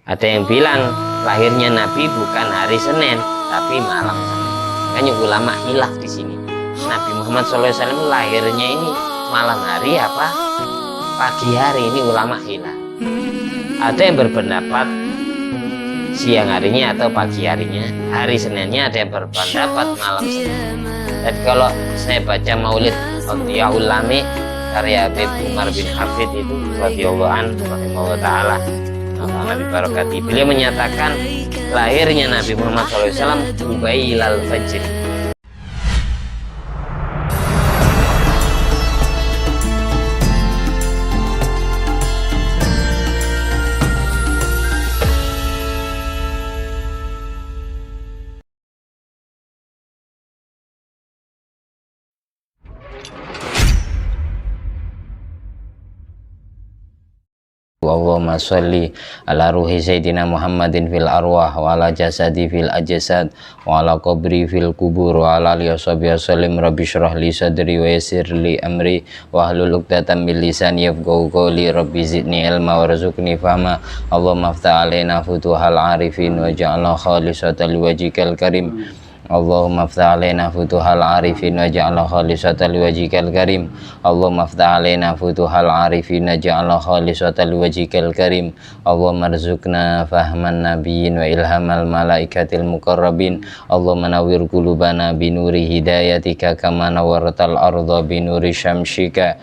Ada yang bilang lahirnya Nabi bukan hari Senin tapi malam Senin. Makanya ulama khilaf di sini. Nabi Muhammad SAW lahirnya ini malam hari apa pagi hari, ini ulama khilaf. Ada yang berpendapat siang harinya atau pagi harinya, hari Seninnya. Ada yang berpendapat malam Senin. Dan kalau saya baca Maulid Atiyahul Lami karya Habib Umar bin Hafid itu radhiyallahu anhu rahimahullah ta'ala, Nabi Barakati, beliau menyatakan lahirnya Nabi Muhammad SAW Ubailal Fajr. Allahumma sholli ala ruhi sayyidina Muhammadin fil arwah wa ala jasadi fil ajsad wa ala qabri fil kubur wa ala alihi washabihi wasallim. Rabbi shrah li sadri wa yassir li amri wa hlul 'uqdatam min lisani yafqahu qawli. Rabbi zidni ilma warzuqni fahma. Allahumma aftah alaina futuhal arifin waj'alna khalisatan liwajhikal karim. Allahumma aftah alaina futuhal arifin waj'alna khalisatan liwajhikal karim. Allahumma aftah alaina futuhal arifin waj'alna khalisatan liwajhikal karim. Allahumma arzuqna fahman nabiyyin wa ilhamal malaikatil muqarrabin. Allahumma nawwir qulubana binuri hidayatika kama nawwartal arda binuri syamsika.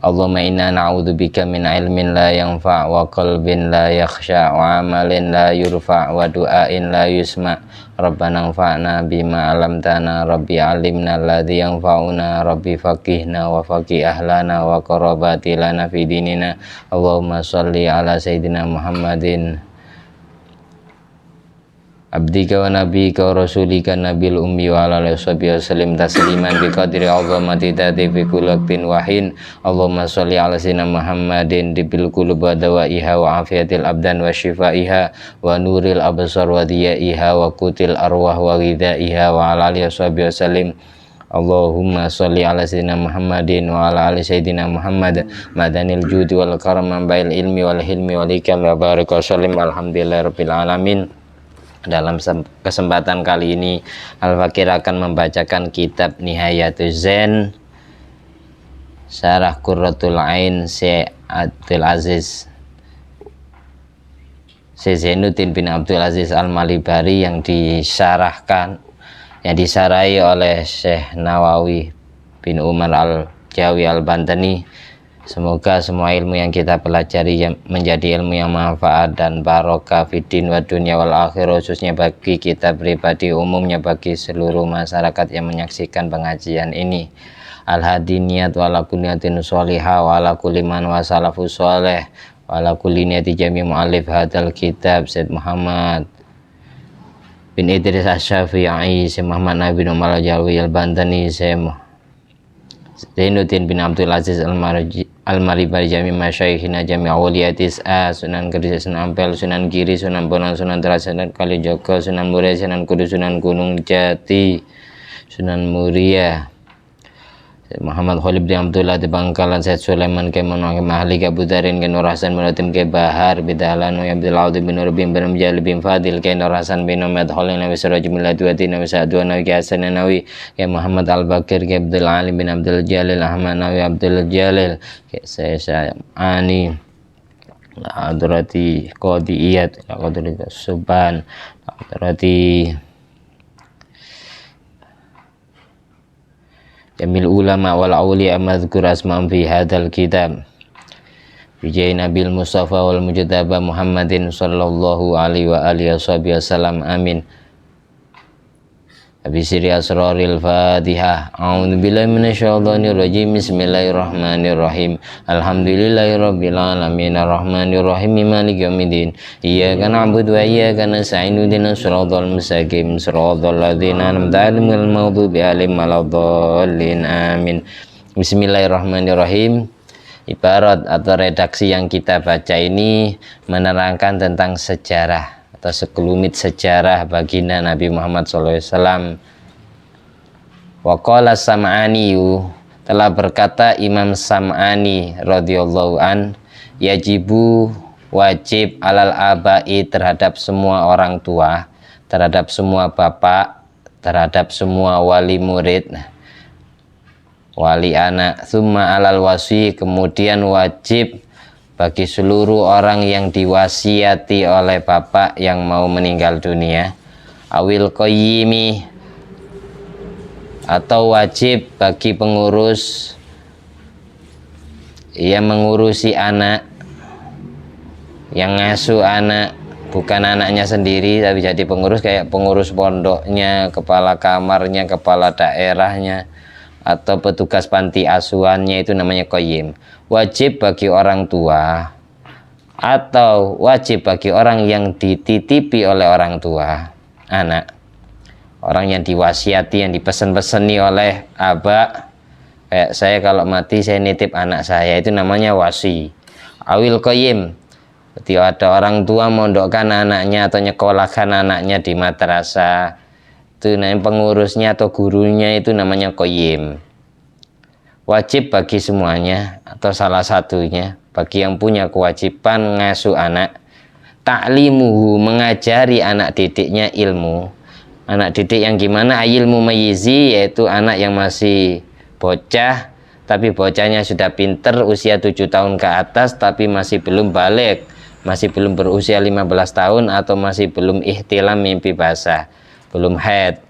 Allahumma inna na'udzubika min ilmin la yanfa' wa qalbin la yakhsha wa amalin la yurfa' wa du'ain la yusma'. Rabbana anfa'na bima 'allamtana, Rabbi 'allimna alladhi yanfa'una, Rabbi faqihna wa faqih ahlana wa qarabati lana fi dinina. Allahumma sholli ala sayyidina Muhammadin abdika wa nabiyika wa rasulika nabil ummi wa ala alihi wasallim tasliman bi qadri azamati tati fi kulli waqtin wahin. Allahumma sholli ala sayyidina Muhammadin dibil qulub wa dawaiha wa afiyatil abdan wa shifaiha wa nuril absar wa diyaiha wa qutil arwah wa ghidaiha wa ala alihi wasallim. Allahumma sholli ala sayyidina Muhammadin wa ala ali sayyidina Muhammad madanil judi wal karam bail ilmi wal hilmi wal ikram wa barik wa sallim. Alhamdulillahirabbil alamin. Dalam kesempatan kali ini Al-Fakir akan membacakan kitab Nihayatuz Zen Syarah Qurratul Ain Syekh Abdul Aziz Syekh Zainuddin bin Abdul Aziz Al-Malibari yang disarai oleh Syekh Nawawi bin Umar Al-Jawi Al-Bantani. Semoga semua ilmu yang kita pelajari menjadi ilmu yang manfaat dan barokah fiddin wa dunya wal akhirah, khususnya bagi kita pribadi, umumnya bagi seluruh masyarakat yang menyaksikan pengajian ini. Al-hadi niyat wa ala kulli niyatin sholihah wa ala kulli man wa salafus sholih wa ala kulli niyati jami' mu'allif hadal kitab Syed Muhammad bin Idris Asy-Syafi'i, Syekh Muhammad Nabi Umar Al-Jawi Al-Bantani, Syekh Zainuddin bin Abdul Aziz Al-Malibari, Jami' Masyayikhina, Jami' Awliyatis Sunan Giri, Sunan Ampel, Sunan Giri, Sunan Bonang, Sunan Teras, Sunan Kalijogo, Sunan Muria, Sunan Kudus, Sunan Gunung Jati, Sunan Muria, Muhammad Khalid bin Abdullah di Bangkalan, Syed Sulaiman Keman Mahli Kabudarin ke Nur Hasan Muratim ke Bahar Bidahlan wa Abdul Audi bin Nur bin Mujali bin Fadil ke Nur Hasan bin Ahmad Khalil Nabi Siraj bin Ladwati Nabi Sa'dwa Nabi Hasan Nawawi ke Muhammad Al-Bakir ke Abdul Ali bin Abdul Jalil Ahmad Nawi Abdul Jalil ke Syekh Ani Hadrati Qadiyat Hadrati Subhan Hadrati Jamil ulama wal awliya madhkur asma'um fi hadal kitab bijai Nabil Mustafa wal Mujtaba Muhammadin sallallahu alaihi wa alihi wasallam. Amin. Abisiri asraril Fatihah. A'udzubillahi minasyaitonir rajim. Bismillahirrahmanirrahim. Alhamdulillahirabbil alamin arrahmanir rahim maliki yaumiddin. Iyyaka na'budu wa iyyaka nasta'in ihdinas siratal mustaqim siratal ladzina an'amta 'alaihim ghairil maghdubi 'alaihim waladdallin. Amin. Bismillahirrahmanirrahim. Ibarat atau redaksi yang kita baca ini menerangkan tentang sejarah atau sekelumit sejarah baginda Nabi Muhammad SAW. Wa qala Sam'ani, telah berkata Imam Sam'ani radhiyallahu an, yajibu wajib alal abai terhadap semua orang tua, terhadap semua bapak, terhadap semua wali murid, wali anak, summa alal wasi, kemudian wajib bagi seluruh orang yang diwasiati oleh bapak yang mau meninggal dunia, awil qayyimi, atau wajib bagi pengurus yang mengurusi anak, yang ngasuh anak, bukan anaknya sendiri tapi jadi pengurus, kayak pengurus pondoknya, kepala kamarnya, kepala daerahnya, atau petugas panti asuhannya, itu namanya qayyim. Wajib bagi orang tua atau wajib bagi orang yang dititipi oleh orang tua, anak, orang yang diwasiati, yang dipesen-peseni oleh abah. Kayak saya kalau mati saya nitip anak saya, itu namanya wasi. Awil qayyim, ketika ada orang tua mondokkan anaknya atau nyekolahkan anaknya di madrasah, itu namanya pengurusnya atau gurunya, itu namanya qayyim. Wajib bagi semuanya atau salah satunya, bagi yang punya kewajiban ngasuh anak, ta'limuhu, mengajari anak didiknya ilmu. Anak didik yang gimana? Ilmu mayizi, yaitu anak yang masih bocah tapi bocahnya sudah pinter, usia 7 tahun ke atas tapi masih belum balik, masih belum berusia 15 tahun, atau masih belum ihtilam, mimpi basah, belum haid.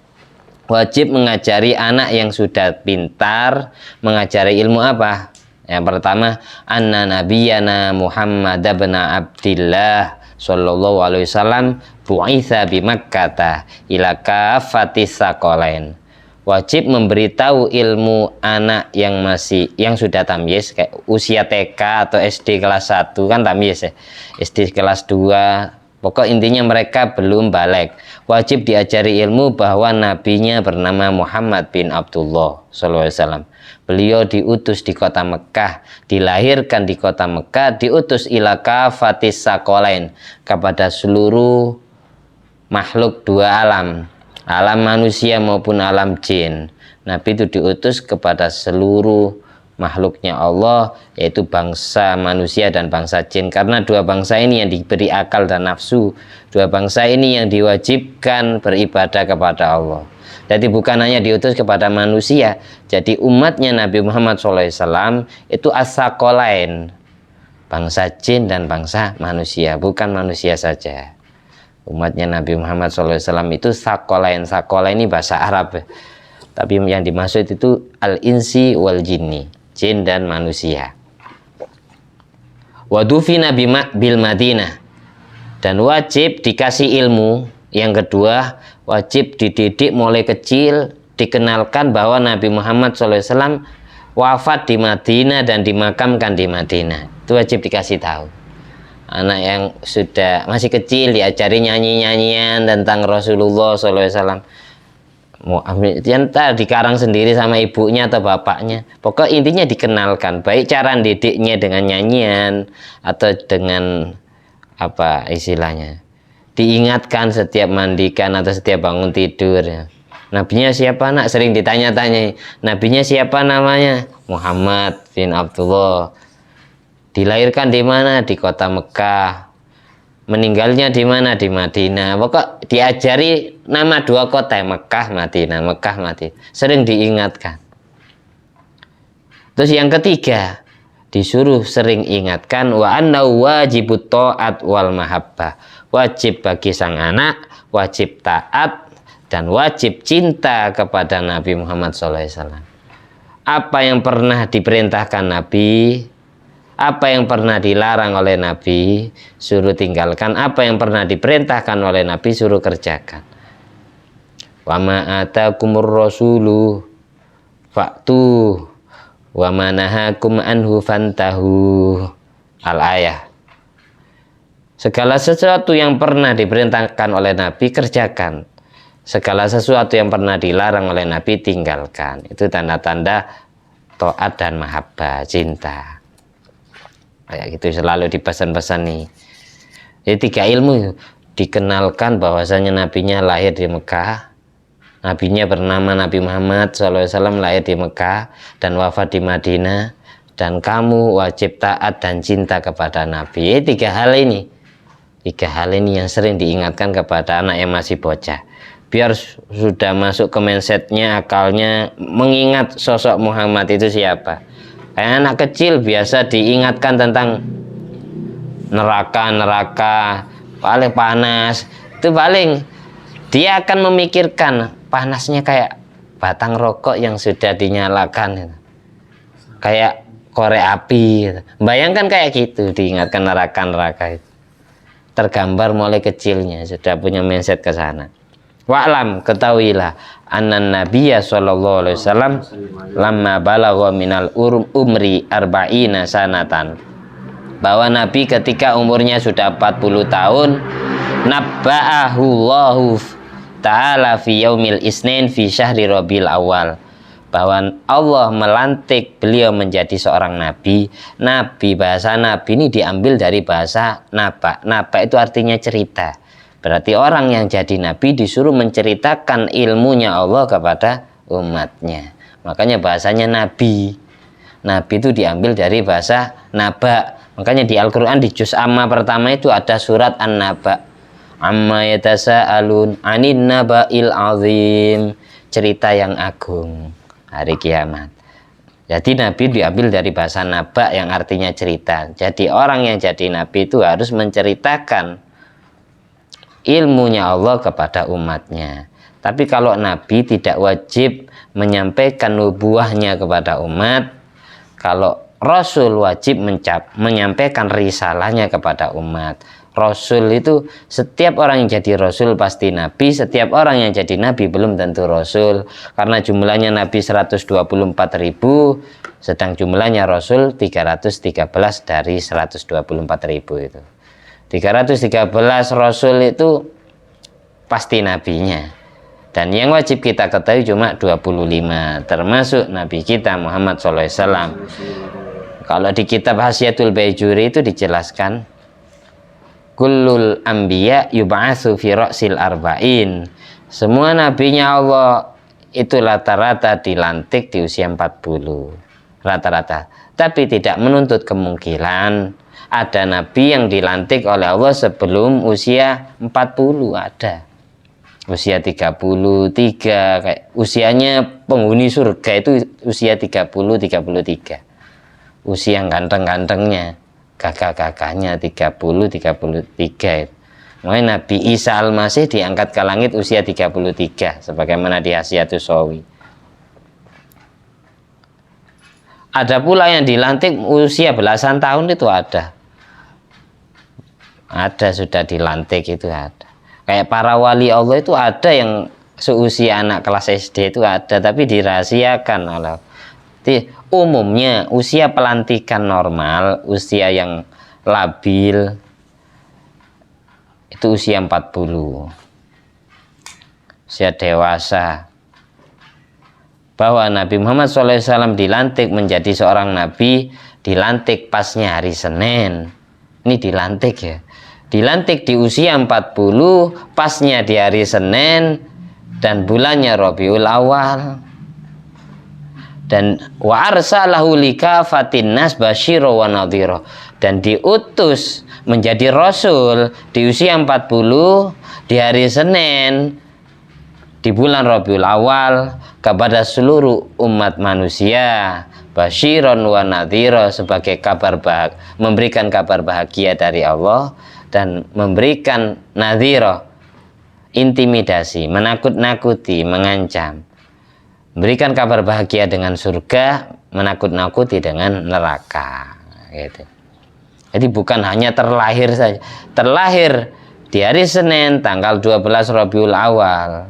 Wajib mengajari anak yang sudah pintar, mengajari ilmu apa? Yang pertama, anna nabiyana Muhammad bin Abdillah sallallahu alaihi wasallam bu'itsa bi Makkah ila kafatis saqalain. Wajib memberitahu ilmu anak yang sudah tamyiz, kayak usia TK atau SD kelas 1 kan tamyiz ya. SD kelas 2, pokok intinya mereka belum balik. Wajib diajari ilmu bahwa nabinya bernama Muhammad bin Abdullah sallallahu alaihi wasallam. Beliau diutus di kota Mekah, dilahirkan di kota Mekah, diutus ila kafatis saqalain, kepada seluruh makhluk dua alam, alam manusia maupun alam jin. Nabi itu diutus kepada seluruh makhluknya Allah, yaitu bangsa manusia dan bangsa jin, karena dua bangsa ini yang diberi akal dan nafsu, dua bangsa ini yang diwajibkan beribadah kepada Allah. Jadi bukan hanya diutus kepada manusia, jadi umatnya Nabi Muhammad SAW itu as-saqalain, bangsa jin dan bangsa manusia, bukan manusia saja. Umatnya Nabi Muhammad SAW itu saqalain. Saqalain ini bahasa Arab, tapi yang dimaksud itu al-insi wal jinni, jin dan manusia. Wadufina bil Madinah, dan wajib dikasih ilmu. Yang kedua, wajib dididik mulai kecil, dikenalkan bahwa Nabi Muhammad SAW wafat di Madinah dan dimakamkan di Madinah. Itu wajib dikasih tahu. Anak yang sudah masih kecil diajari nyanyi-nyanyian tentang Rasulullah SAW. Entah dikarang sendiri sama ibunya atau bapaknya, pokok intinya dikenalkan, baik cara didiknya dengan nyanyian atau dengan apa istilahnya, diingatkan setiap mandikan atau setiap bangun tidur ya. Nabinya siapa nak? Sering ditanya-tanya. Nabinya siapa namanya? Muhammad bin Abdullah. Dilahirkan di mana? Di kota Mekah. Meninggalnya di mana? Di Madinah. Pokok diajari nama dua kota, Mekah, Madinah, Mekah, Madinah. Sering diingatkan. Terus yang ketiga, disuruh sering ingatkan wa anna wajibut ta'at wal mahabbah. Wajib bagi sang anak, wajib taat dan wajib cinta kepada Nabi Muhammad SAW. Apa yang pernah diperintahkan Nabi, apa yang pernah dilarang oleh Nabi, suruh tinggalkan. Apa yang pernah diperintahkan oleh Nabi, suruh kerjakan. Wa ma atakumur rasulu fa'tu wa ma nahakum anhu fantahu. Al-ayah. Segala sesuatu yang pernah diperintahkan oleh Nabi, kerjakan. Segala sesuatu yang pernah dilarang oleh Nabi, tinggalkan. Itu tanda-tanda taat dan mahabbah, cinta. Kayak gitu selalu dipesan-pesan nih. Jadi tiga ilmu, dikenalkan bahwasanya nabinya lahir di Mekah, nabinya bernama Nabi Muhammad SAW, lahir di Mekah dan wafat di Madinah, dan kamu wajib taat dan cinta kepada Nabi. Tiga hal ini yang sering diingatkan kepada anak yang masih bocah, biar sudah masuk ke mindsetnya, akalnya, mengingat sosok Muhammad itu siapa. Kayak anak kecil biasa diingatkan tentang neraka paling panas, itu paling dia akan memikirkan panasnya kayak batang rokok yang sudah dinyalakan, kayak korek api. Bayangkan kayak gitu, diingatkan neraka itu. Tergambar mulai kecilnya, sudah punya mindset ke sana. Wa'lam, ketahuilah, annan nabiyya sallallahu alaihi wasallam lamma balagha minal umri arba'ina sanatan, bahwa Nabi ketika umurnya sudah 40 tahun, nabba'ahu Allahu ta'ala fi yaumil isnin fi syahri Rabiul Awal, bahwa Allah melantik beliau menjadi seorang nabi. Bahasa nabi ini diambil dari bahasa naba. Naba itu artinya cerita. Berarti orang yang jadi nabi disuruh menceritakan ilmunya Allah kepada umatnya. Makanya bahasanya nabi. Nabi itu diambil dari bahasa naba. Makanya di Al-Quran di juz amma pertama itu ada surat An-Naba. Amma yatasa'alun anin naba'il azim, cerita yang agung, hari kiamat. Jadi Nabi diambil dari bahasa naba yang artinya cerita. Jadi orang yang jadi Nabi itu harus menceritakan ilmunya Allah kepada umatnya. Tapi kalau Nabi tidak wajib menyampaikan nubuahnya kepada umat. Kalau Rasul wajib menyampaikan risalahnya kepada umat. Rasul itu setiap orang yang jadi Rasul pasti Nabi, setiap orang yang jadi Nabi belum tentu Rasul, karena jumlahnya Nabi 124.000, sedang jumlahnya Rasul 313 dari 124.000 itu. 313 Rasul itu pasti Nabinya, dan yang wajib kita ketahui cuma 25, termasuk Nabi kita Muhammad SAW. Kalau di kitab Hasyiatul Baijuri itu dijelaskan, kullul anbiya yub'atsu fi ra'sil arba'in. Semua nabinya Allah itu rata-rata dilantik di usia 40. Rata-rata. Tapi tidak menuntut kemungkinan ada nabi yang dilantik oleh Allah sebelum usia 40, ada. Usia 33, kayak usianya penghuni surga itu usia 30-33. Usia yang ganteng-gantengnya, gagah-gagahnya 30-33. Makanya Nabi Isa Al-Masih diangkat ke langit usia 33 sebagaimana di Hasyiatus Shawi. Ada pula yang dilantik usia belasan tahun, itu ada sudah dilantik, itu ada. Kayak para wali Allah itu ada yang seusia anak kelas SD itu ada, tapi dirahasiakan oleh. Umumnya usia pelantikan normal, usia yang labil itu usia 40, usia dewasa. Bahwa Nabi Muhammad SAW dilantik menjadi seorang nabi, dilantik pasnya hari Senin. Ini dilantik ya, dilantik di usia 40, pasnya di hari Senin, dan bulannya Rabiul Awal. Dan wa arsalahu likafatin nas basyira wa nadhira, dan diutus menjadi rasul di usia 40 di hari Senin di bulan Rabiul Awal kepada seluruh umat manusia, basyiron wa nadhira, sebagai kabar memberikan kabar bahagia dari Allah, dan memberikan nadhira, intimidasi, menakut-nakuti, mengancam. Memberikan kabar bahagia dengan surga, menakut-nakuti dengan neraka, gitu. Jadi bukan hanya terlahir saja, terlahir di hari Senin tanggal 12 Rabiul Awal,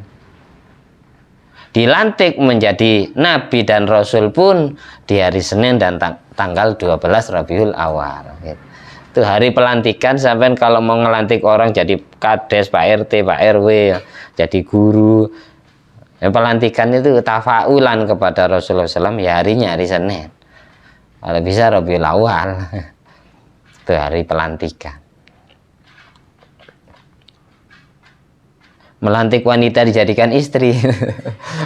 dilantik menjadi nabi dan rasul pun di hari Senin dan tanggal 12 Rabiul Awal, gitu. Itu hari pelantikan. Sampai kalau mau ngelantik orang jadi kades, Pak RT, Pak RW, jadi guru, pelantikan itu tafaulan kepada Rasulullah SAW, ya harinya hari Senin, kalau bisa Rabiul Awal. Itu hari pelantikan. Melantik wanita dijadikan istri.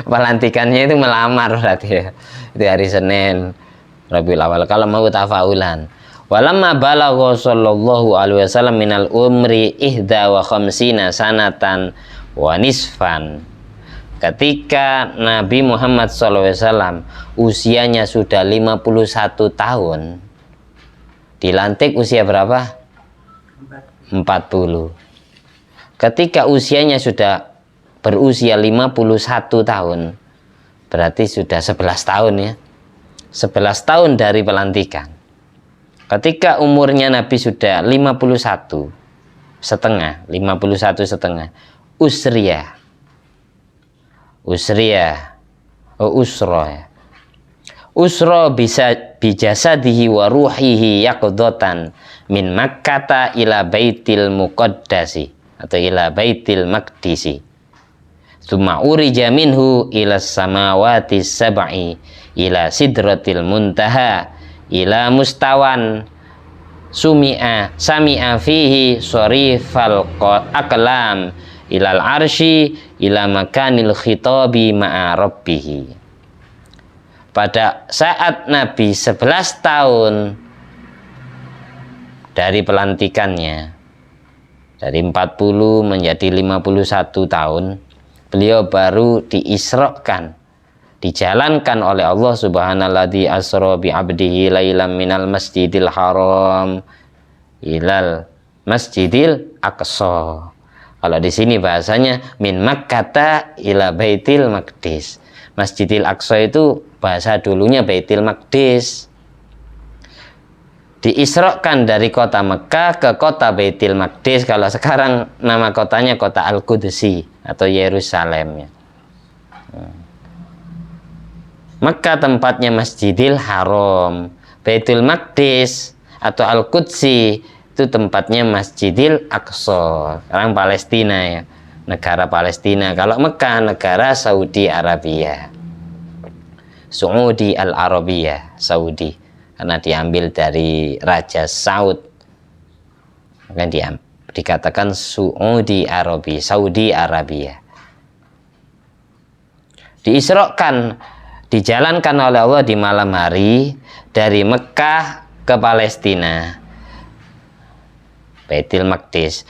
Pelantikannya itu melamar berarti ya, itu hari Senin. Rabiul Awal kalau mau tafaulan. Walamma balagha sallallahu alaihi wasallam minal umri ihda wa khamsina sanatan wa nisfan. Ketika Nabi Muhammad SAW usianya sudah 51 tahun, dilantik usia berapa? 40. Ketika usianya sudah berusia 51 tahun, berarti sudah 11 tahun ya. 11 tahun dari pelantikan. Ketika umurnya Nabi sudah 51 setengah, usra bisa bijasadihi wa ruhihi yaqdatan min Makkata ila Baitil Muqaddasi atau ila Baitil Maqdisi. Tsumma urija minhu ila samawati sab'i ila sidratil muntaha ila mustawan sami'a fihi sharifal aqlam ilal arsy ila makanil khitabi ma'a rabbih. Pada saat Nabi 11 tahun dari pelantikannya, dari 40 menjadi 51 tahun, beliau baru diisrakan, dijalankan oleh Allah subhanalladzi asra bi abdihi lailam minal masjidil haram ilal masjidil aqsa. Kalau di sini bahasanya min Makkata ila Baitil Maqdis. Masjidil Aqsa itu bahasa dulunya Baitil Maqdis. Diisrakan dari kota Mekah ke kota Baitil Maqdis. Kalau sekarang nama kotanya kota Al-Qudsi atau Yerusalem ya. Mekah tempatnya Masjidil Haram, Baitul Maqdis atau Al-Qudsi itu tempatnya Masjidil Aqsa. Sekarang Palestina ya, negara Palestina. Kalau Mekah negara Saudi Arabia, Saudi Al-Arabia, Saudi, karena diambil dari Raja Saud, kan dikatakan Saudi Arabia, Saudi Arabia. Diisrakan, dijalankan oleh Allah di malam hari dari Mekah ke Palestina, Baitul Maqdis.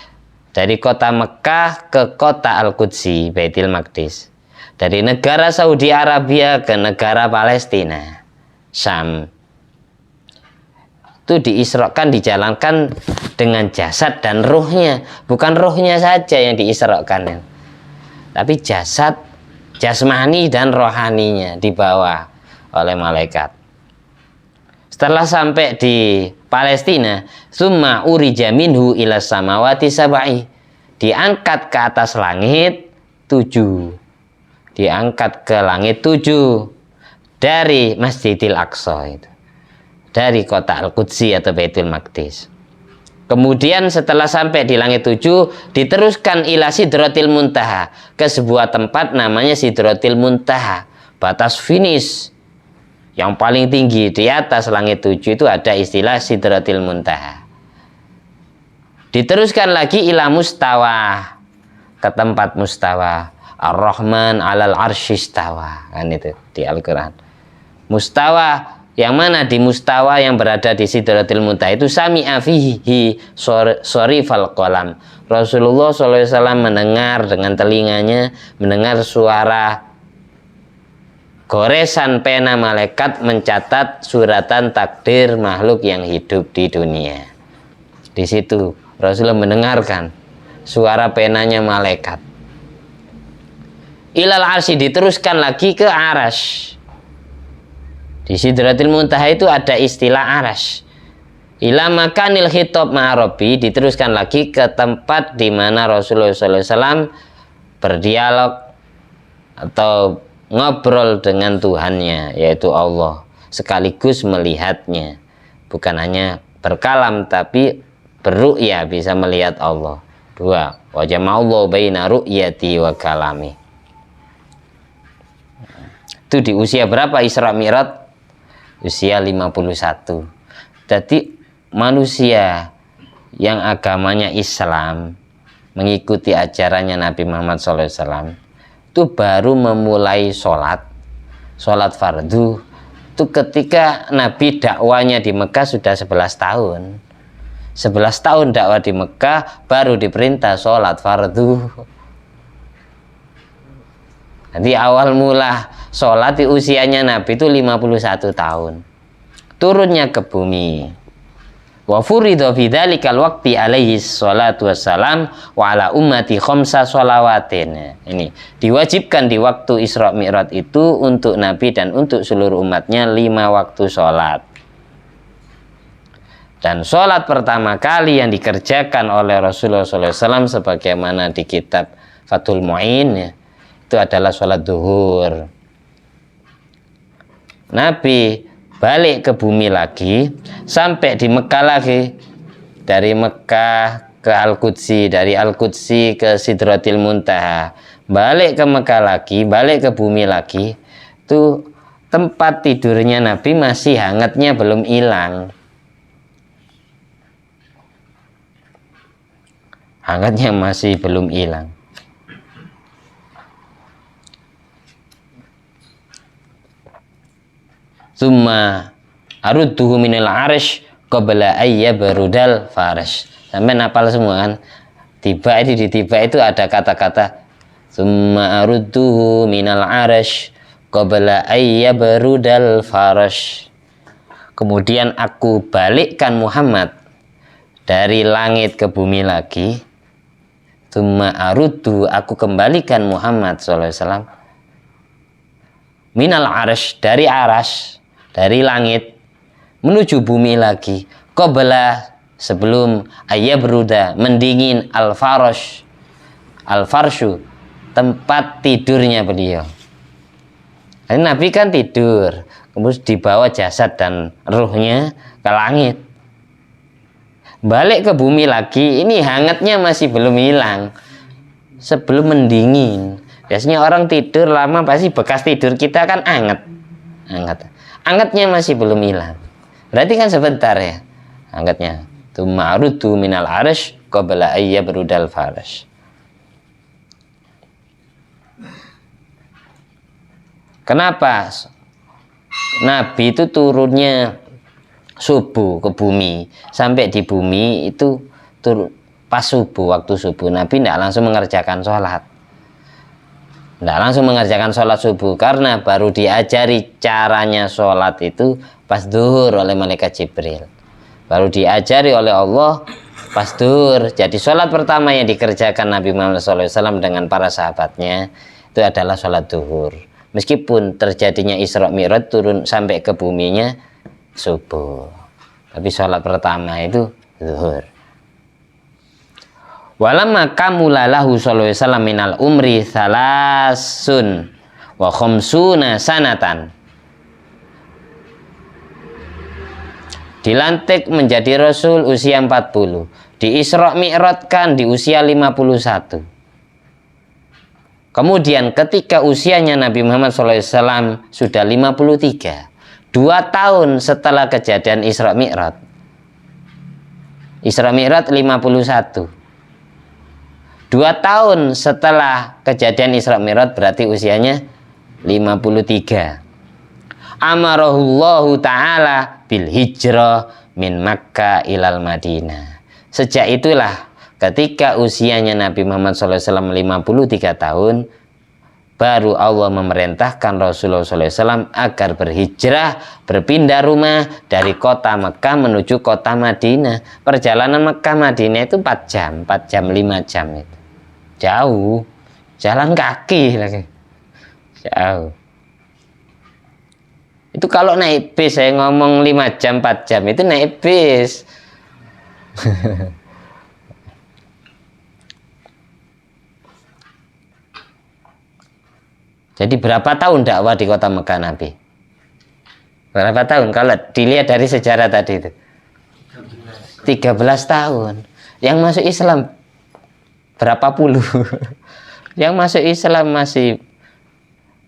Dari kota Mekah ke kota Al-Qudsi, Baitul Maqdis. Dari negara Saudi Arabia ke negara Palestina, Syam. Itu diisrakan, dijalankan dengan jasad dan ruhnya. Bukan ruhnya saja yang diisrakan, tapi jasad, jasmani dan rohaninya dibawa oleh malaikat. Setelah sampai di Palestina, summa urija minhu ila samawati sab'i, diangkat ke atas langit 7, diangkat ke langit 7 dari Masjidil Aqsa itu, dari kota Al-Qudsi atau Baitul Maqdis. Kemudian setelah sampai di langit 7, diteruskan ila Sidratil Muntaha, ke sebuah tempat namanya Sidratil Muntaha, batas finish yang paling tinggi. Di atas langit 7 itu ada istilah Sidratil Muntaha. Diteruskan lagi ila Mustawa, ke tempat Mustawa. Ar-Rahman alal arsyistawa, kan itu di Al-Quran. Mustawa, yang mana di Mustawa yang berada di Sidratil Muntaha itu sami'a fihi sharifal qalam. Rasulullah SAW mendengar dengan telinganya, mendengar suara goresan pena malaikat mencatat suratan takdir makhluk yang hidup di dunia. Di situ Rasulullah mendengarkan suara penanya malaikat. Ilal arsy, diteruskan lagi ke arasy. Di Sidratil Muntaha itu ada istilah arasy. Ila makanil khitab ma'arabi, diteruskan lagi ke tempat di mana Rasulullah SAW berdialog atau ngobrol dengan Tuhannya, yaitu Allah, sekaligus melihatnya. Bukan hanya berkalam tapi berru'ya, bisa melihat Allah. 2. Wa jama'allahu baina ru'yati wa kalami. Itu di usia berapa Isra Mi'raj? Usia 51. Jadi manusia yang agamanya Islam, mengikuti ajarannya Nabi Muhammad SAW, itu baru memulai sholat fardu itu ketika Nabi dakwanya di Mekah sudah 11 tahun. 11 tahun dakwah di Mekah baru diperintah sholat fardu. Jadi awal mula sholat di usianya Nabi itu 51 tahun. Turunnya ke bumi. Wa furidha fi dzalikal waqti alaihi sholatu wassalam wa ala ummati khamsa sholawatin. Ini diwajibkan di waktu Isra Mi'raj itu untuk Nabi dan untuk seluruh umatnya 5 waktu sholat. Dan sholat pertama kali yang dikerjakan oleh Rasulullah SAW sebagaimana di kitab Fathul Mu'in ya, itu adalah sholat duhur. Nabi balik ke bumi lagi sampai di Mekah lagi, dari Mekah ke Al-Qudsi, dari Al-Qudsi ke Sidratil Muntaha, balik ke Mekah lagi, balik ke bumi lagi. Itu tempat tidurnya Nabi masih hangatnya belum hilang. Hangatnya masih belum hilang. Summa arudduhu minal arish qabla ayyabrudal farash. Sampai napal semua kan? Tiba di tiba itu ada kata-kata summa arudduhu minal arish qabla ayyabrudal farash. Kemudian aku balikkan Muhammad dari langit ke bumi lagi. Summa aruddu, aku kembalikan Muhammad SAW minal arash, dari arash, dari langit menuju bumi lagi. Qabla, sebelum ayyabruda, mendingin, al-farash, al-farshu, tempat tidurnya beliau. Jadi Nabi kan tidur, kemudian dibawa jasad dan ruhnya ke langit. Balik ke bumi lagi, ini hangatnya masih belum hilang. Sebelum mendingin. Biasanya orang tidur lama pasti bekas tidur kita kan hangat. Hangatnya masih belum hilang. Berarti kan sebentar ya hangatnya. Tsumma aruddu minal arash qabla ayyabrudal farash. Kenapa Nabi itu turunnya subuh ke bumi, sampai di bumi itu pas subuh, waktu subuh Nabi tidak langsung mengerjakan sholat, subuh karena baru diajari caranya sholat itu pas duhur oleh malaikat Jibril, baru diajari oleh Allah pas duhur. Jadi sholat pertama yang dikerjakan Nabi Muhammad SAW dengan para sahabatnya itu adalah sholat duhur, meskipun terjadinya Isra Mi'raj turun sampai ke buminya subuh, tapi sholat pertama itu zuhur. Walamma kamulalahu sallallahu alaihi wasallam minal umri thalasun wa khamsuna sanatan, dilantik menjadi Rasul usia 40, di Isra Mi'rajkan di usia 51. Kemudian ketika usianya Nabi Muhammad SAW sudah 53, 2 tahun setelah kejadian Isra Mi'raj. Isra Mi'raj 51. 2 tahun setelah kejadian Isra Mi'raj berarti usianya 53. Amarahullahu ta'ala bil hijrah min Makkah ilal Madinah. Sejak itulah ketika usianya Nabi Muhammad SAW 53 tahun, baru Allah memerintahkan Rasulullah SAW agar berhijrah, berpindah rumah dari kota Mekah menuju kota Madinah. Perjalanan Mekah Madinah itu 4 jam, 4 jam 5 jam itu. Jauh, jalan kaki lagi. Jauh. Itu kalau naik bis, saya ngomong 5 jam, 4 jam itu naik bis. Jadi berapa tahun dakwah di kota Mekah Nabi? Berapa tahun? Kalau dilihat dari sejarah tadi itu 13 tahun. Yang masuk Islam berapa puluh? Yang masuk Islam masih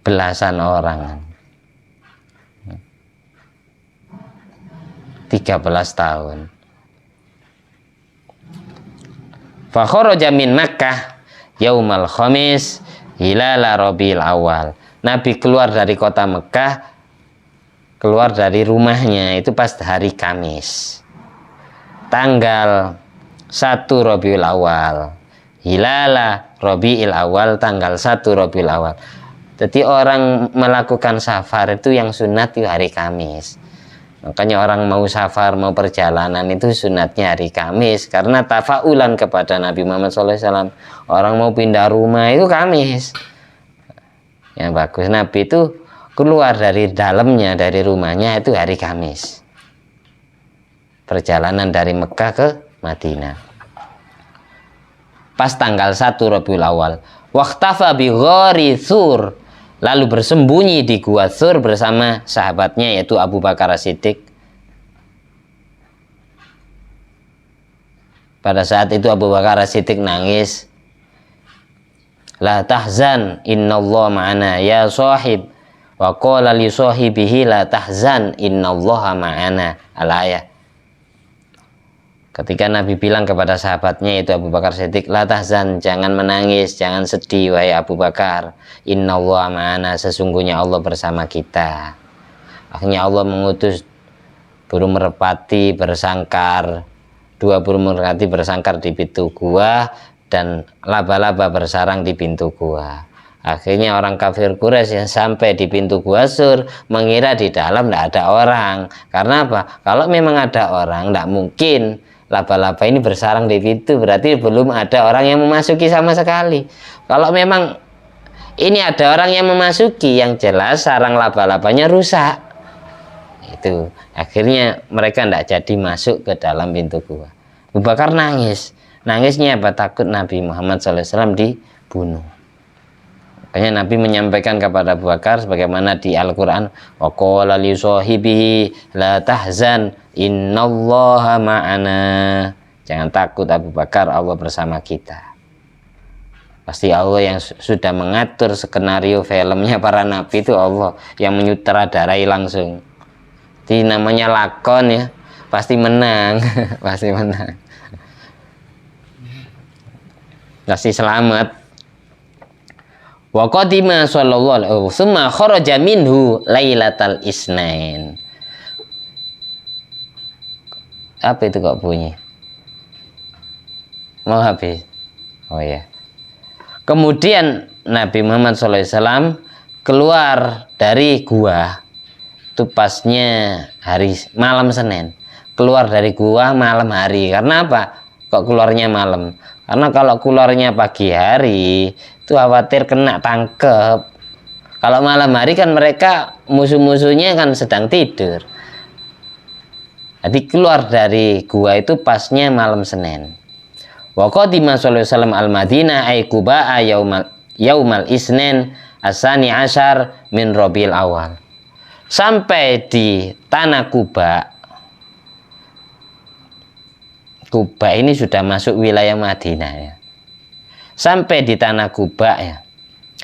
belasan orang. 13 tahun. Fa kharaja min Makkah yaumal khamis hilala Rabiul Awal. Nabi keluar dari kota Mekah keluar dari rumahnya itu pas hari Kamis tanggal 1 Rabiul Awal, hilala Rabiul Awal tanggal 1 Rabiul Awal. Jadi orang melakukan safar itu yang sunat itu hari Kamis. Makanya orang mau safar, mau perjalanan itu sunatnya hari Kamis, karena tafaulan kepada Nabi Muhammad SAW. Orang mau pindah rumah itu Kamis. Yang bagus Nabi itu keluar dari dalamnya, dari rumahnya itu hari Kamis. Perjalanan dari Mekah ke Madinah. Pas tanggal 1 Rabiul Awal. Waqtafa bi ghari Tsur, lalu bersembunyi di gua Tsur bersama sahabatnya yaitu Abu Bakar As-Siddiq. Pada saat itu Abu Bakar As-Siddiq nangis. La tahzan innallaha ma'ana ya sahib. Wa qala li sahibihi la tahzan innallaha ma'ana. Al-ayah. Ketika Nabi bilang kepada sahabatnya yaitu Abu Bakar Siddiq, la tahzan, jangan menangis, jangan sedih wahai Abu Bakar. Innallaha ma'ana, sesungguhnya Allah bersama kita. Akhirnya Allah mengutus burung merpati bersangkar, 2 burung merpati bersangkar di pintu gua dan laba-laba bersarang di pintu gua. Akhirnya orang kafir Quraisy yang sampai di pintu gua Sur mengira di dalam tidak ada orang. Karena apa? Kalau memang ada orang, tidak mungkin laba-laba ini bersarang di pintu, berarti belum ada orang yang memasuki sama sekali. Kalau memang ini ada orang yang memasuki, yang jelas sarang laba-labanya rusak. Itu akhirnya mereka tidak jadi masuk ke dalam pintu gua. Abu Bakar nangis. Nangisnya apa? Takut Nabi Muhammad SAW dibunuh. Makanya Nabi menyampaikan kepada Abu Bakar sebagaimana di Al-Quran, wa qala li sahibihi la tahzan innallaha ma'ana. Jangan takut Abu Bakar, Allah bersama kita. Pasti Allah yang sudah mengatur skenario filmnya para nabi itu Allah yang menyutradarai langsung. Jadi namanya lakon ya, pasti menang. Pasti menang, pasti selamat. Wa qadima sallallahu alaihi wasallam kharaja minhu lailatal isnain. Apa itu kok bunyi? Mau habis? Oh ya. Kemudian Nabi Muhammad SAW keluar dari gua itu pasnya hari malam Senin. Keluar dari gua malam hari. Karena apa? Kok keluarnya malam? Karena kalau keluarnya pagi hari itu khawatir kena tangkep. Kalau malam hari kan mereka musuh-musuhnya kan sedang tidur. Jadi keluar dari gua itu pasnya malam Senin. Wa qadima sallallahu alaihi wasallam al-Madinah ay Quba yaumal isnin asani asyar min Rabiul Awal. Sampai di tanah Quba. Quba ini sudah masuk wilayah Madinah ya. Sampai di tanah Quba ya.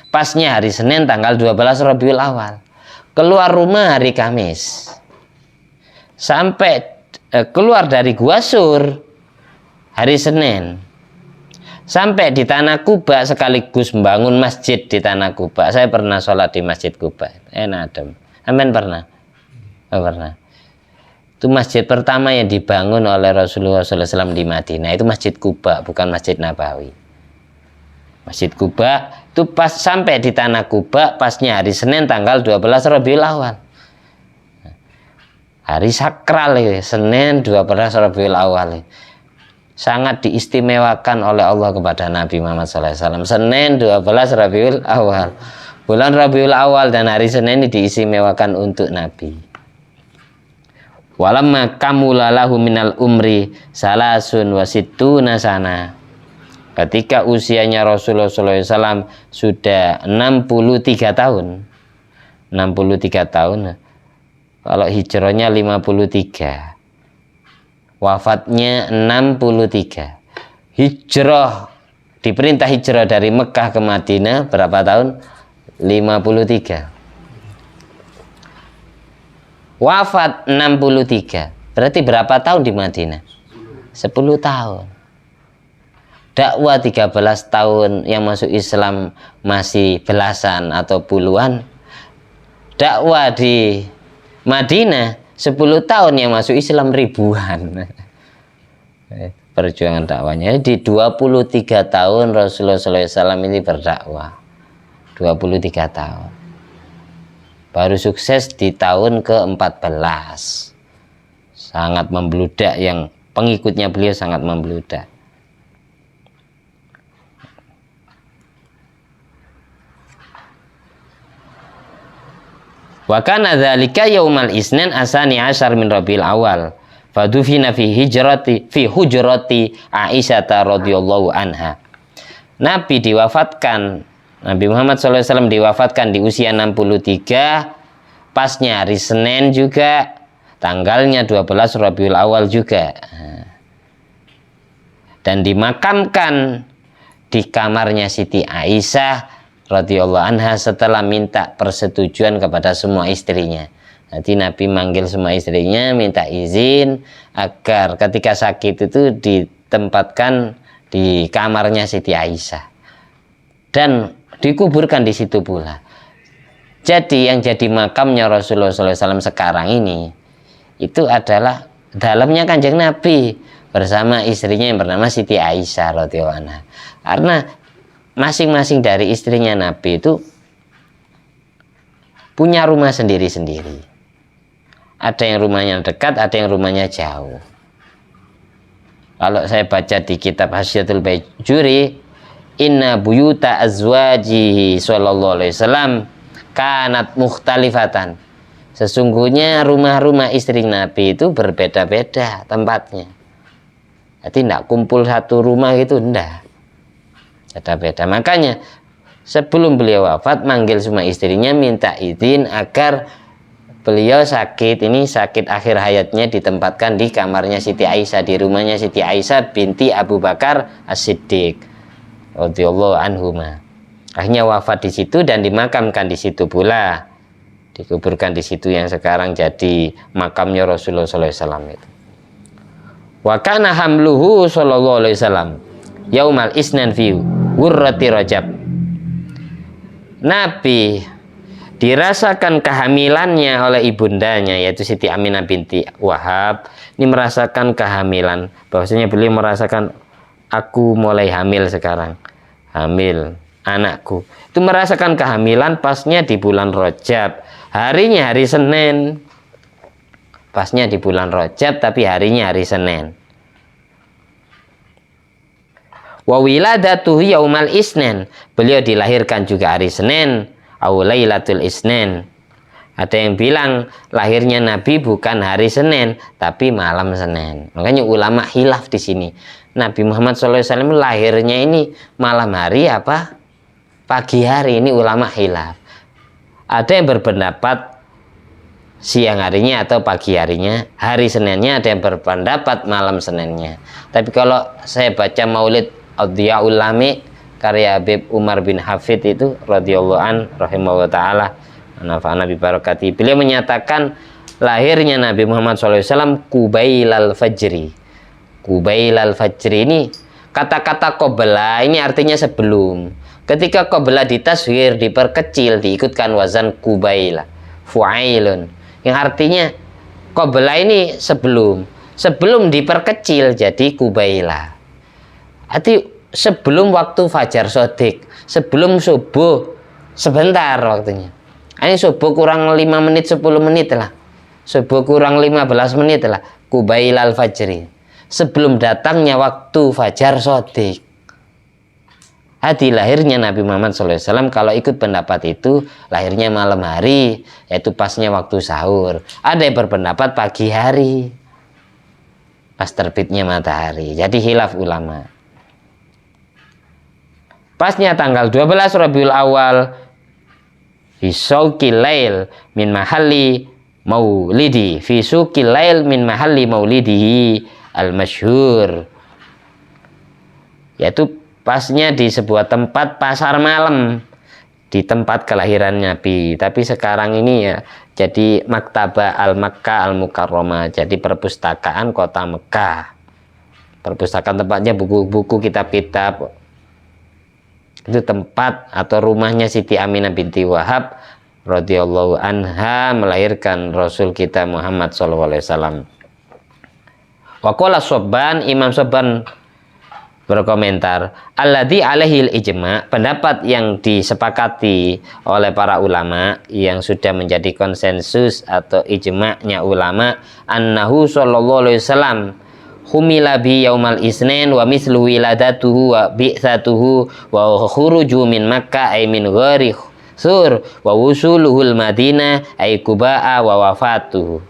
Pasnya hari Senin tanggal 12 Rabiul Awal. Keluar rumah hari Kamis. Sampai keluar dari Gua Sur hari Senin. Sampai di tanah Quba sekaligus membangun masjid di tanah Quba. Saya pernah sholat di masjid Quba. Enak adem. Amin pernah? Oh, pernah. Itu masjid pertama yang dibangun oleh Rasulullah SAW di Madinah. Itu masjid Quba, bukan masjid Nabawi. Masjid Quba itu pas sampai di tanah Quba pasnya hari Senin tanggal 12 Rabiul Awal. Hari sakral ya, Senin 12 Rabiul Awal. Sangat diistimewakan oleh Allah kepada Nabi Muhammad SAW. Senin 12 Rabiul Awal. Bulan Rabiul Awal dan hari Senin ini diistimewakan untuk Nabi. Walamma kamulalahu minal umri salasun wasittuna sana. Ketika usianya Rasulullah SAW sudah 63 tahun. 63 tahun. Kalau hijrahnya 53. Wafatnya 63. Hijrah, diperintah hijrah dari Mekah ke Madinah berapa tahun? 53. Wafat 63. Berarti berapa tahun di Madinah? 10 tahun. Dakwah 13 tahun, yang masuk Islam masih belasan atau puluhan. Dakwah di Madinah 10 tahun, yang masuk Islam ribuan. Perjuangan dakwahnya di 23 tahun Rasulullah SAW ini berdakwah. 23 tahun. Baru sukses di tahun ke-14. Sangat membludak, yang pengikutnya beliau sangat membludak. Wa kana dzalika yaumal isnin asani asyar min Rabiul Awal. Fadufina fi hujrati Aisyah radhiyallahu anha. Nabi diwafatkan, Nabi Muhammad SAW diwafatkan di usia 63, pasnya hari Senin juga, tanggalnya 12 Rabiul Awal juga. Dan dimakamkan di kamarnya Siti Aisyah radhiyallahu anha setelah minta persetujuan kepada semua istrinya. Nanti Nabi manggil semua istrinya, minta izin agar ketika sakit itu ditempatkan di kamarnya Siti Aisyah dan dikuburkan di situ pula. Jadi yang jadi makamnya Rasulullah SAW sekarang ini itu adalah dalamnya Kanjeng Nabi bersama istrinya yang bernama Siti Aisyah radhiyallahu anha. Karena masing-masing dari istrinya Nabi itu punya rumah sendiri-sendiri. Ada yang rumahnya dekat, ada yang rumahnya jauh. Kalau saya baca di kitab Hasyiatul Bajuri, inna buyuta azwajihi sallallahu alaihi wasallam kanat mukhtalifatan. Sesungguhnya rumah-rumah istri Nabi itu berbeda-beda tempatnya. Jadi tidak kumpul satu rumah gitu, enggak. Beda-beda. Makanya sebelum beliau wafat manggil semua istrinya, minta izin agar beliau sakit akhir hayatnya ditempatkan di kamarnya Siti Aisyah, di rumahnya Siti Aisyah binti Abu Bakar As-Siddiq radhiyallahu anhuma. Akhirnya wafat di situ dan dimakamkan di situ pula, dikuburkan di situ yang sekarang jadi makamnya Rasulullah SAW itu. Wa kana hamluhu sallallahu alaihi wasallam yaumal isnan fi wurrati Rajab. Nabi dirasakan kehamilannya oleh ibundanya, yaitu Siti Aminah binti Wahab. Ini merasakan kehamilan, bahwasanya beliau merasakan, aku mulai hamil sekarang, hamil anakku. Itu merasakan kehamilan pasnya di bulan Rajab, harinya hari Senin. Pasnya di bulan Rajab tapi harinya hari Senin. Wa wiladatuhu yaumal isnin, beliau dilahirkan juga hari Senin. Lailatul Isnin. Ada yang bilang lahirnya Nabi bukan hari Senin tapi malam Senin. Makanya ulama khilaf di sini. Nabi Muhammad SAW lahirnya ini malam hari apa pagi hari, ini ulama khilaf. Ada yang berpendapat siang harinya atau pagi harinya, hari Seninnya, ada yang berpendapat malam Seninnya. Tapi kalau saya baca Maulid Adhiyaul Lami karya Habib Umar bin Hafid itu radhiyallahu an rahimahullah taala nafa'ana bi barakati, beliau menyatakan lahirnya Nabi Muhammad SAW Qubailal Fajri. Qubailal Fajri ini kata-kata qabla ini artinya sebelum. Ketika qabla ditasghir, diperkecil, diikutkan wazan Qubaila fu'ailun, yang artinya qabla ini sebelum diperkecil jadi Qubaila. Arti sebelum waktu fajar sodik, sebelum subuh sebentar waktunya. Ini subuh kurang 5 menit 10 menit lah, subuh kurang 15 menit lah, Qubailal Fajri, sebelum datangnya waktu fajar sodik. Hadi lahirnya Nabi Muhammad SAW, kalau ikut pendapat itu lahirnya malam hari, yaitu pasnya waktu sahur. Ada yang berpendapat pagi hari, pas terbitnya matahari. Jadi khilaf ulama. Pasnya tanggal 12 Rabiul Awal fi suqil lail min mahalli maulidi, fi suqil lail min mahalli maulidihi al-masyhur, yaitu pasnya di sebuah tempat pasar malam di tempat kelahiran Nabi. Tapi sekarang ini ya jadi Maktabah Al-Makkah Al-Mukarramah, jadi perpustakaan kota Mekah. Perpustakaan tempatnya buku-buku, kitab-kitab. Itu tempat atau rumahnya Siti Aminah binti Wahab radhiyallahu anha melahirkan Rasul kita Muhammad sallallahu alaihi wasallam. Wa qala Sobban, Imam Sobban berkomentar, alladzi alaihil ijma, pendapat yang disepakati oleh para ulama yang sudah menjadi konsensus atau ijma'nya ulama, annahu sallallahu alaihi wasallam humila bi yaumal isnin wa mislu wiladatuhu wa bi'satuhu wa khuruju min Makkah ay min ghairi sur wa wusuluhul Madinah ay Quba'a wa wafatuhu.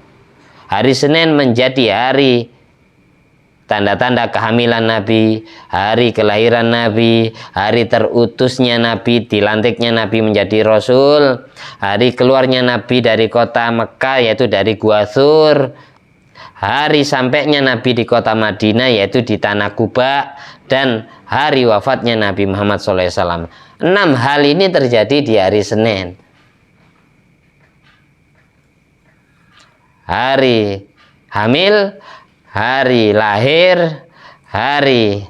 Hari Senin menjadi hari tanda-tanda kehamilan Nabi, hari kelahiran Nabi, hari terutusnya Nabi, dilantiknya Nabi menjadi Rasul, hari keluarnya Nabi dari kota Mekah yaitu dari Gua Tsur, hari sampainya Nabi di kota Madinah yaitu di tanah Quba, dan hari wafatnya Nabi Muhammad SAW. 6 hal ini terjadi di hari Senin. Hari hamil, hari lahir, hari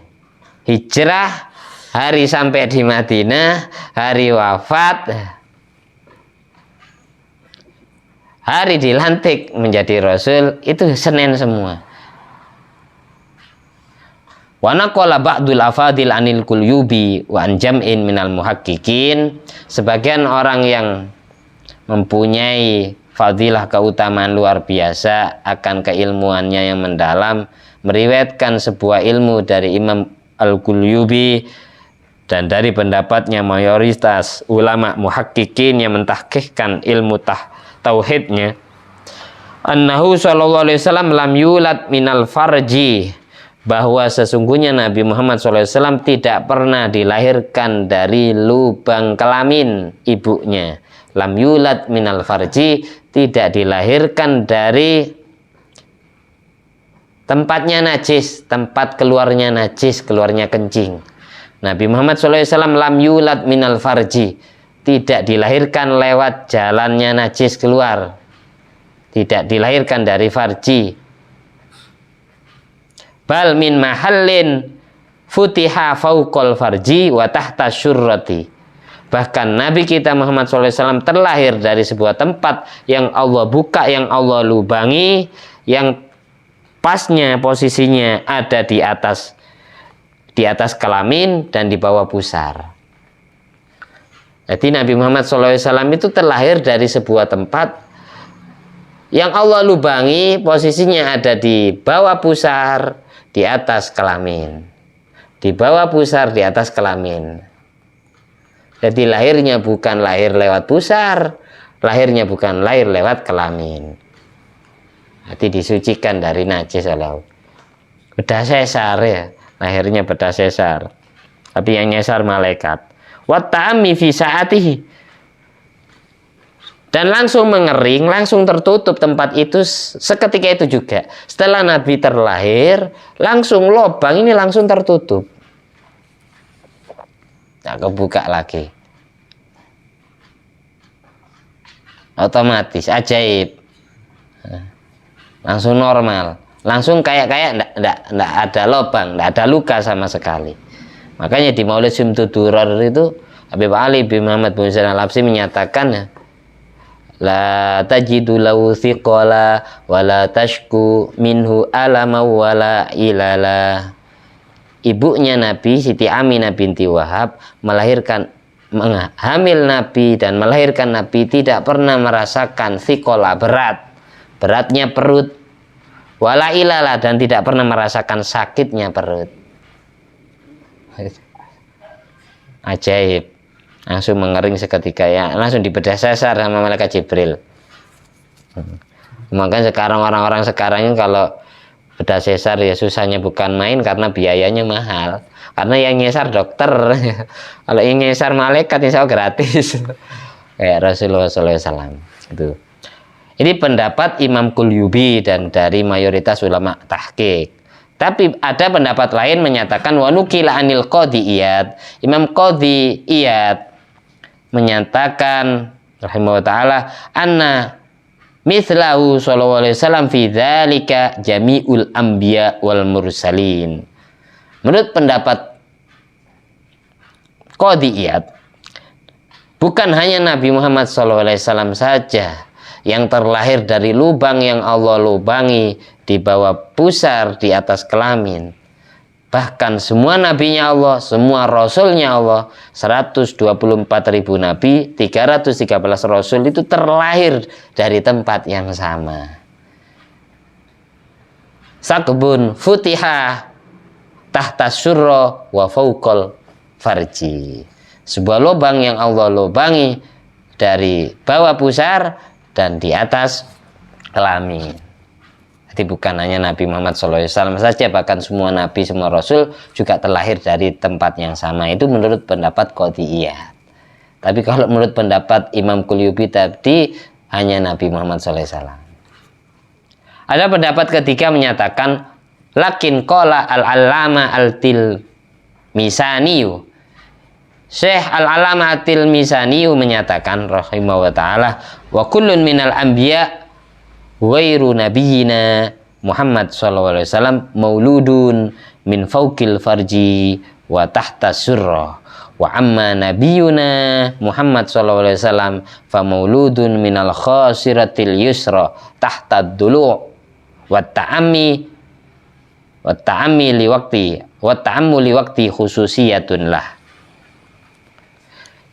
hijrah, hari sampai di Madinah, hari wafat, hari dilantik menjadi Rasul, itu Senin semua. Wa naqala ba'dul afadil anil Qulyubi wa an jam'in minal muhaqqiqin, sebagian orang yang mempunyai fadilah keutamaan luar biasa akan keilmuannya yang mendalam meriwayatkan sebuah ilmu dari Imam Al-Qulyubi, dan dari pendapatnya mayoritas ulama muhaqqiqin yang mentahqiqkan ilmu tauhidnya, annahu sallallahu alaihi wasallam lam yulad minal farji, bahwa sesungguhnya Nabi Muhammad SAW tidak pernah dilahirkan dari lubang kelamin ibunya. Lam yulad minal farji, tidak dilahirkan dari tempatnya najis, tempat keluarnya najis, keluarnya kencing. Nabi Muhammad SAW lam yulad minal farji, tidak dilahirkan lewat jalannya najis keluar, tidak dilahirkan dari farji. Bal min mahallin futiha fauqal farji wa tahta syurrati, bahkan Nabi kita Muhammad SAW terlahir dari sebuah tempat yang Allah buka, yang Allah lubangi, yang pasnya posisinya ada di atas kelamin dan di bawah pusar. Jadi Nabi Muhammad SAW itu terlahir dari sebuah tempat yang Allah lubangi, posisinya ada di bawah pusar, di atas kelamin, di bawah pusar, di atas kelamin. Jadi lahirnya bukan lahir lewat pusar, lahirnya bukan lahir lewat kelamin. Jadi disucikan dari najis oleh bedah sesar, ya, lahirnya bedah sesar, tapi yang nyesar malaikat. Wa ta'ammi fi sa'atihi, dan langsung mengering, langsung tertutup tempat itu seketika itu juga. Setelah Nabi terlahir, langsung lubang ini langsung tertutup, tak kebuka lagi. Otomatis, ajaib, langsung normal, langsung kayak enggak ada lubang, enggak ada luka sama sekali. Makanya di Maulid Syumtud Durar itu Habib Ali bin Muhammad bin Husain Al-Habsyi menyatakan, la tajidu lahu thiqala wa la tashku minhu alama wa la ilala. Ibunya Nabi, Siti Aminah binti Wahab, hamil Nabi dan melahirkan Nabi, tidak pernah merasakan thiqala, beratnya perut, wala ilala, dan tidak pernah merasakan sakitnya perut. Ajaib, langsung mengering seketika, ya, langsung dibedah sesar sama malaikat Jibril. Makanya sekarang orang-orang sekarang ini kalau bedah sesar ya susahnya bukan main, karena biayanya mahal, karena yang nyesar dokter. Kalau yang nyesar malaikat insya Allah gratis. Kayak Rasulullah SAW itu. Ini pendapat Imam Qulyubi dan dari mayoritas ulama tahqiq. Tapi ada pendapat lain menyatakan wa nukila anil Qadhi Iyad. Imam Qadhi Iyad menyatakan rahimahullah ta'ala anna mithlahu sallallahu alaihi wasallam fi dzalika jami'ul anbiya wal mursalin. Menurut pendapat Qadhi Iyad, Bukan hanya Nabi Muhammad SAW saja yang terlahir dari lubang yang Allah lubangi di bawah pusar di atas kelamin. Bahkan semua nabinya Allah, semua rasulnya Allah, 124.000 nabi, 313 rasul itu terlahir dari tempat yang sama. Sakbun futiha tahta surra wa fauqal farji. Sebuah lubang yang Allah lubangi dari bawah pusar dan di atas kelamin. Jadi bukan hanya Nabi Muhammad SAW saja, bahkan semua nabi, semua rasul juga terlahir dari tempat yang sama. Itu menurut pendapat Qadhiyah. Tapi kalau menurut pendapat Imam Qulyubi tadi, hanya Nabi Muhammad SAW. Ada pendapat ketiga menyatakan, lakin qala al-allama al-tilmisaniyu. Syekh al-allama al-tilmisaniyu menyatakan rahimahullah ta'ala, wa kullun minal anbiya ghairu nabiyina Muhammad SAW mauludun min fawqil farji wa tahta surra, wa amma nabiyuna Muhammad SAW fa mauludun minal khasiratil yusra tahta dulu' wa ta'ammi li waqti khususiyatun lah.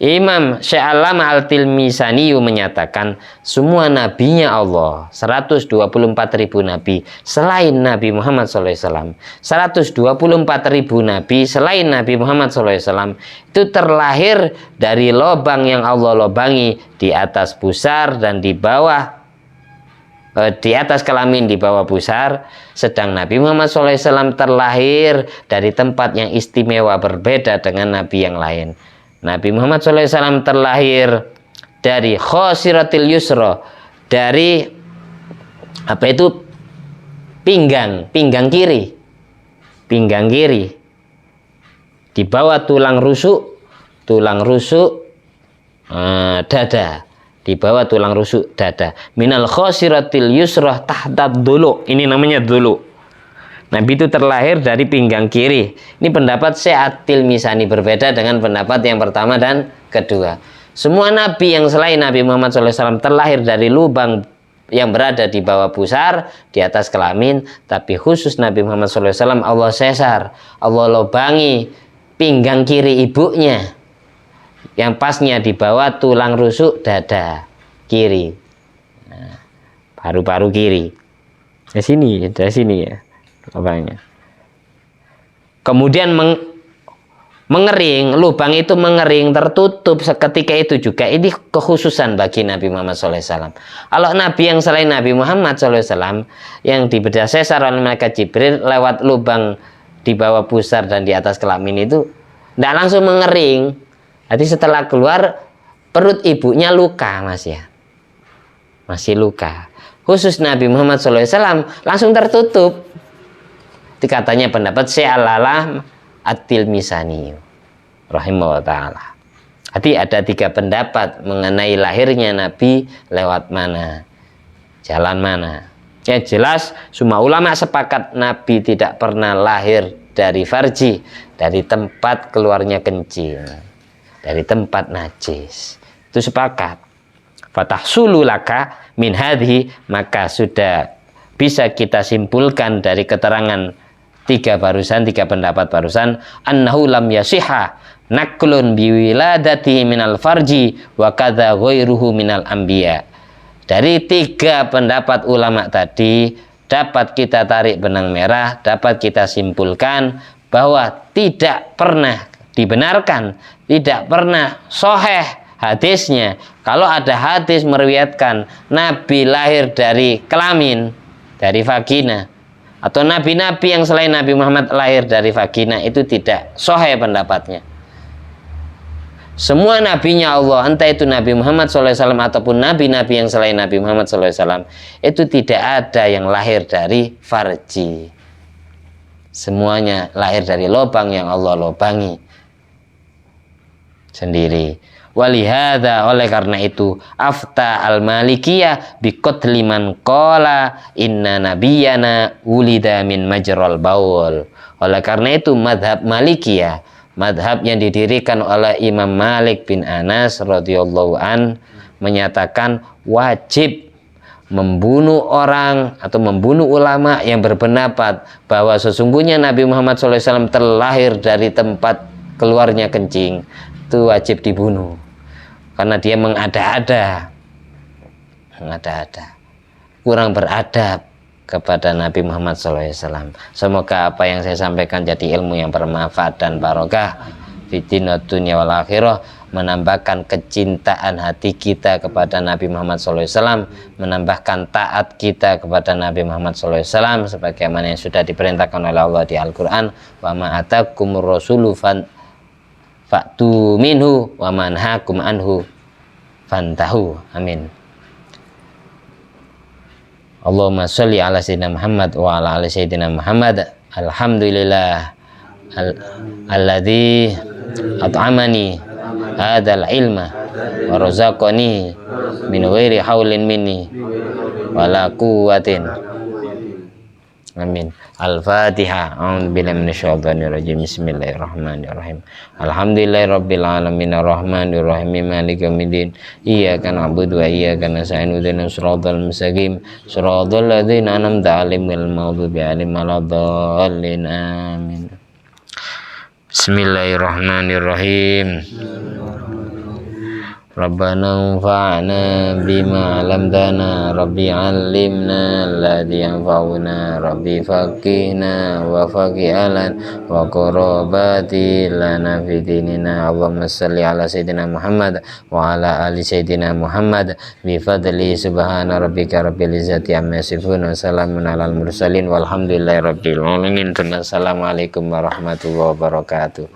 Imam Syekh Al-Allama Al-Tilmisaniyu menyatakan semua nabinya Allah, 124.000 nabi selain Nabi Muhammad SAW, 124.000 nabi selain Nabi Muhammad SAW itu terlahir dari lubang yang Allah lubangi di atas pusar dan di bawah, di atas kelamin di bawah pusar. Sedang Nabi Muhammad SAW terlahir dari tempat yang istimewa, berbeda dengan nabi yang lain. Nabi Muhammad SAW terlahir dari khosiratil yusra, dari apa itu, pinggang kiri, di bawah tulang rusuk dada, di bawah tulang rusuk dada. Minal khosiratil yusra tahdad dulu, ini namanya dulu. Nabi itu terlahir dari pinggang kiri. Ini pendapat Syekh At-Tilmisani, berbeda dengan pendapat yang pertama dan kedua. Semua nabi yang selain Nabi Muhammad SAW terlahir dari lubang yang berada di bawah pusar di atas kelamin. Tapi khusus Nabi Muhammad SAW Allah sesar, Allah lubangi pinggang kiri ibunya, yang pasnya di bawah tulang rusuk dada kiri, paru-paru kiri. Dari sini ya. Lubangnya. Kemudian mengering, lubang itu mengering, tertutup seketika itu juga. Ini kekhususan bagi Nabi Muhammad SAW. Kalau Nabi yang selain Nabi Muhammad SAW yang dibedah sesar oleh malaikat Jibril lewat lubang di bawah pusar dan di atas kelamin itu tidak langsung mengering. Jadi setelah keluar perut ibunya luka, masih luka. Khusus Nabi Muhammad SAW langsung tertutup. Katanya pendapat Syekh Al-Allama At-Tilmisani rahimahullah ta'ala. Jadi ada 3 pendapat mengenai lahirnya Nabi lewat mana, jalan mana. Ya jelas semua ulama sepakat Nabi tidak pernah lahir dari farji, dari tempat keluarnya kencing, dari tempat najis. Itu sepakat. Fatahsulu laka min hadhi, maka sudah bisa kita simpulkan dari keterangan 3 pendapat barusan, annahu lam yasiha naklun biwiladati minal farji wa kadza ghairuhu minal anbiya. Dari 3 pendapat ulama tadi dapat kita tarik benang merah, dapat kita simpulkan bahwa tidak pernah dibenarkan, tidak pernah sahih hadisnya. Kalau ada hadis meriwayatkan Nabi lahir dari kelamin, dari vagina, atau nabi-nabi yang selain Nabi Muhammad lahir dari vagina, itu tidak sahih pendapatnya. Semua nabinya Allah, entah itu Nabi Muhammad SAW ataupun nabi-nabi yang selain Nabi Muhammad SAW, itu tidak ada yang lahir dari farji. Semuanya lahir dari lubang yang Allah lubangi sendiri. Walihada, oleh karena itu, afta al-malikiyah biqatli man qala inna nabiyana wulida min majral baul. Oleh karena itu madhab malikiyah madhab yang didirikan oleh Imam Malik bin Anas radhiyallahu an menyatakan wajib membunuh orang atau membunuh ulama yang berpendapat bahwa sesungguhnya Nabi Muhammad SAW terlahir dari tempat keluarnya kencing, itu wajib dibunuh karena dia mengada-ada, kurang beradab kepada Nabi Muhammad SAW. Semoga apa yang saya sampaikan jadi ilmu yang bermanfaat dan barokah fid-din wad dunya wal akhirah, menambahkan kecintaan hati kita kepada Nabi Muhammad SAW, menambahkan taat kita kepada Nabi Muhammad SAW sebagaimana yang sudah diperintahkan oleh Allah di Al-Quran, wa ma atakumur rasulu fa'tu minhu wa manhakum anhu fantahu. Amin. Allahumma sholli ala sayyidina Muhammad wa ala ali sayyidina Muhammad. Alhamdulillah alladzi at'amani hadzal ilma wa razaqani min ghairi haulin minni wala quwwatin. Amin. Al-Fatihah. A'udzubillahi minasyaitonir rajim. Bismillahirrahmanirrahim. Alhamdulillahirabbil alamin arrahmanir rahim maliki yaumiddin. Iyyaka na'budu wa iyyaka nasta'in ihdinas siratal mustaqim siratal ladzina an'amta 'alaihim ghairil maghdubi 'alaihim waladdallin. Amin. Bismillahirrahmanirrahim. Rabbana anfa'na bima 'allamtana rabbi 'allimna alladzi yanfa'una rabbi faqihna wa faqihalan wa qurabati lana fi dinina. Allahumma shalli ala sayyidina Muhammad wa ala ali sayyidina Muhammad bi fadli subhana rabbika rabbil izzati amma yasifun wa salamun alal mursalin walhamdulillahi rabbil alamin. Assalamualaikum warahmatullahi wabarakatuh.